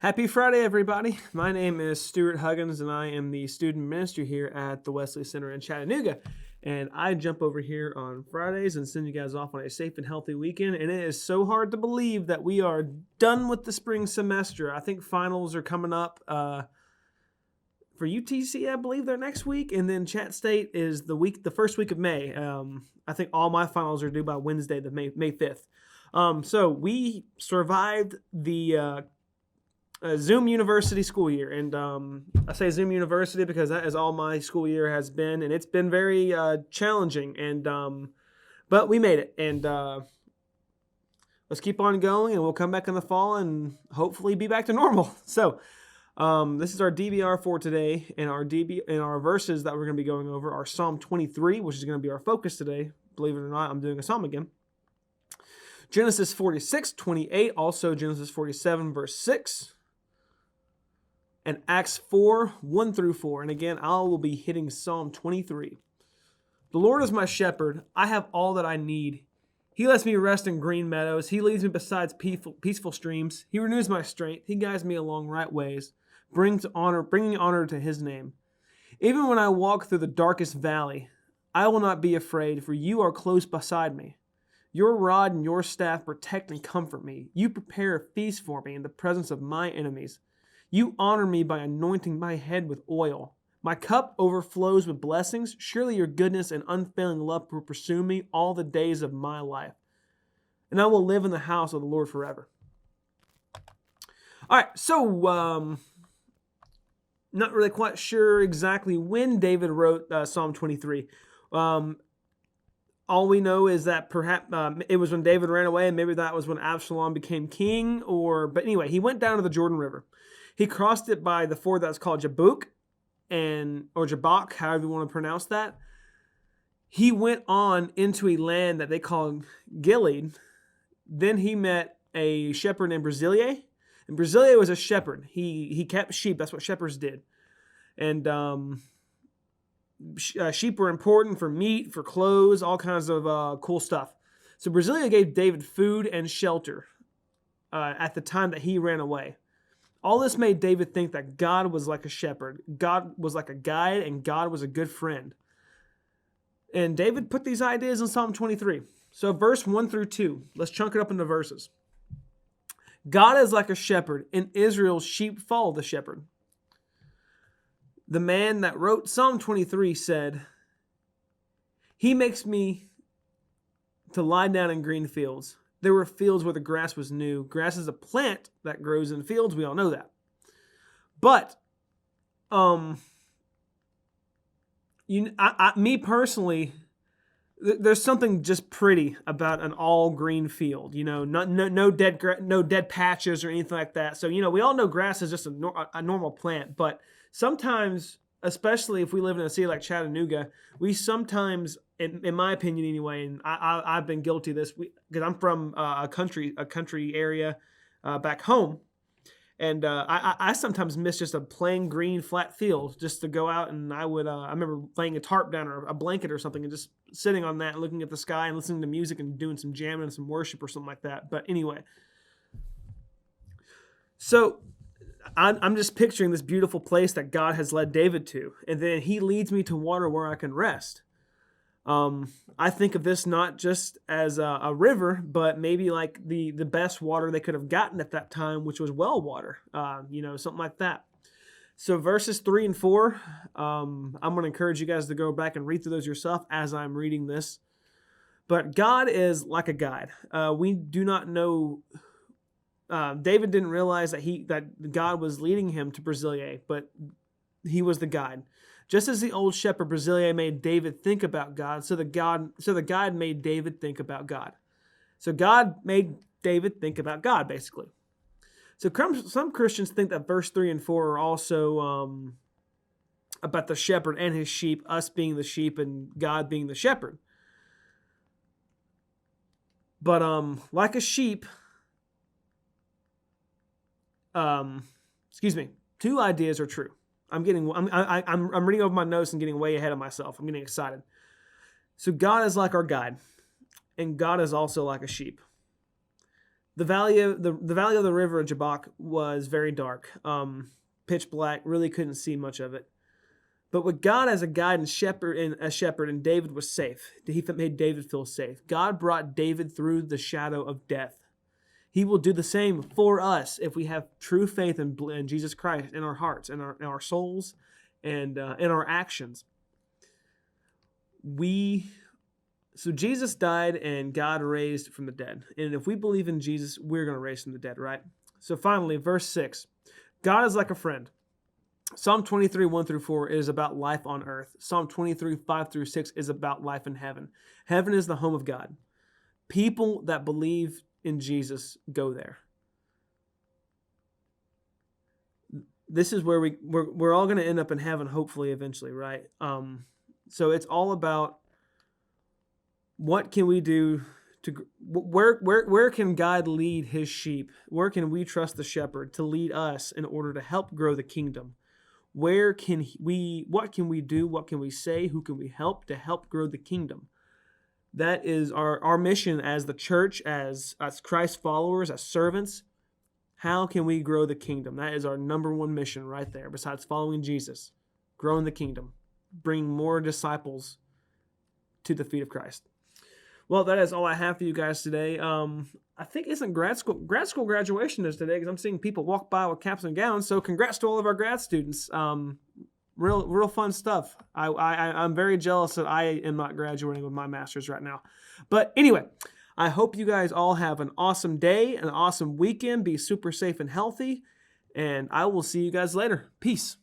Happy Friday, everybody. My name is Stuart Huggins, and I am the student minister here at the Wesley Center in Chattanooga. And I jump over here on Fridays and send you guys off on a safe and healthy weekend. And it is so hard to believe that we are done with the spring semester. I think finals are coming up for UTC, I believe they're next week. And then Chattstate is the first week of May. I think all my finals are due by Wednesday, the May 5th. So we survived the Zoom University school year, and I say Zoom University because that is all my school year has been, and it's been very challenging. And but we made it, and let's keep on going, and we'll come back in the fall and hopefully be back to normal. So this is our DBR for today, and our verses that we're going to be going over are Psalm 23, which is going to be our focus today. Believe it or not, I'm doing a psalm again. Genesis 46:28, also Genesis 47 verse 6. And Acts 4:1-4. And again, I will be hitting Psalm 23. The Lord is my shepherd. I have all that I need. He lets me rest in green meadows. He leads me beside peaceful streams. He renews my strength. He guides me along right ways, bringing honor to his name. Even when I walk through the darkest valley, I will not be afraid, for you are close beside me. Your rod and your staff protect and comfort me. You prepare a feast for me in the presence of my enemies. You honor me by anointing my head with oil. My cup overflows with blessings. Surely your goodness and unfailing love will pursue me all the days of my life. And I will live in the house of the Lord forever. All right, so not really quite sure exactly when David wrote Psalm 23. All we know is that perhaps it was when David ran away, and maybe that was when Absalom became king. But anyway, he went down to the Jordan River. He crossed it by the ford that's called Jabbok, or Jabbok, however you want to pronounce that. He went on into a land that they call Gilead. Then he met a shepherd named Barzillai. And Barzillai was a shepherd. He kept sheep. That's what shepherds did. And sheep were important for meat, for clothes, all kinds of cool stuff. So Barzillai gave David food and shelter at the time that he ran away. All this made David think that God was like a shepherd, God was like a guide, and God was a good friend. And David put these ideas in Psalm 23. So verse 1-2, let's chunk it up into verses. God is like a shepherd, and Israel's sheep follow the shepherd. The man that wrote Psalm 23 said, He makes me to lie down in green fields. There were fields where the grass was new. Grass is a plant that grows in fields. We all know that. But, me personally, there's something just pretty about an all green field. You know, no dead patches or anything like that. So, we all know grass is just a normal plant. But sometimes, especially if we live in a city like Chattanooga, we sometimes, in my opinion anyway, and I've been guilty of this, because I'm from a country area back home, and I sometimes miss just a plain green flat field just to go out, and I remember laying a tarp down or a blanket or something and just sitting on that and looking at the sky and listening to music and doing some jamming and some worship or something like that. But anyway, so I'm just picturing this beautiful place that God has led David to, and then he leads me to water where I can rest. I think of this not just as a river, but maybe like the best water they could have gotten at that time, which was well water, something like that. So verses 3 and 4, I'm going to encourage you guys to go back and read through those yourself as I'm reading this. But God is like a guide. We do not know. David didn't realize that God was leading him to Barzillai, but he was the guide. Just as the old shepherd Barzillai made David think about God, so the guide made David think about God. So God made David think about God, basically. So some Christians think that verse 3 and 4 are also about the shepherd and his sheep, us being the sheep and God being the shepherd. But like a sheep, two ideas are true. I'm reading over my notes and getting way ahead of myself. I'm getting excited. So God is like our guide, and God is also like a sheep. The valley of the river of Jabbok was very dark, pitch black. Really couldn't see much of it. But with God as a guide and a shepherd, and David was safe. He made David feel safe. God brought David through the shadow of death. He will do the same for us if we have true faith in Jesus Christ in our hearts, in our souls, and in our actions. So Jesus died and God raised from the dead. And if we believe in Jesus, we're going to raise from the dead, right? So finally, verse 6. God is like a friend. Psalm 23, 1 through 4 is about life on earth. Psalm 23, 5 through 6 is about life in heaven. Heaven is the home of God. People that believe in Jesus go there. This is where we're all going to end up in heaven, hopefully, eventually, right? So it's all about what can we do where can God lead his sheep? Where can we trust the shepherd to lead us in order to help grow the kingdom? What can we do? What can we say? Who can we help to help grow the kingdom? That is our mission as the church, as Christ followers, as servants. How can we grow the kingdom? That is our number one mission right there, besides following Jesus, growing the kingdom, bringing more disciples to the feet of Christ. Well, that is all I have for you guys today. I think isn't grad school graduation is today, because I'm seeing people walk by with caps and gowns. So congrats to all of our grad students. Real fun stuff. I'm very jealous that I am not graduating with my master's right now. But anyway, I hope you guys all have an awesome day, an awesome weekend. Be super safe and healthy. And I will see you guys later. Peace.